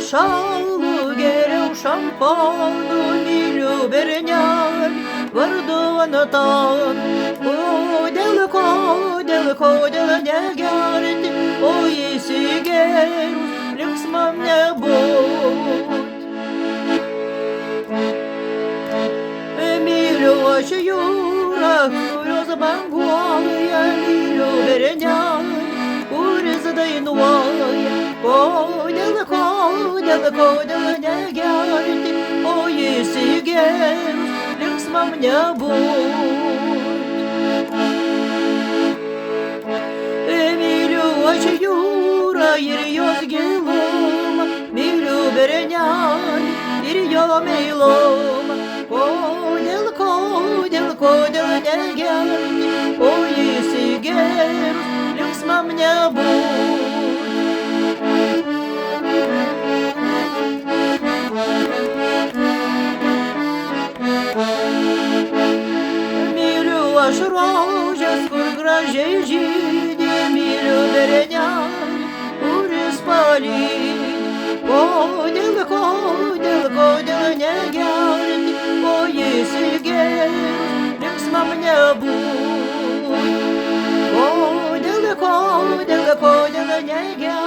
šalų, geriau šampanų, myliu bernelį, vardu Anatan. Kodėl negerti, o įsigėrus linksmam nebūt. Myliu aš jūrą, kurios banguoja, myliu bernelį, kuris dainuoja. Kodėl negerti, o įsigėrus linksmam nebūt. Myliu aš jūrą ir jos gilumą, myliu bernelį ir jo meilumą. Kodėl negerti, o įsigėrus linksmam nebūt. Myliu aš rožes, kur gražiai žydi, myliu bernelį, kuris palydi. Kodėl negerti, o įsigėrus linksmam nebūt. Kodėl negerti.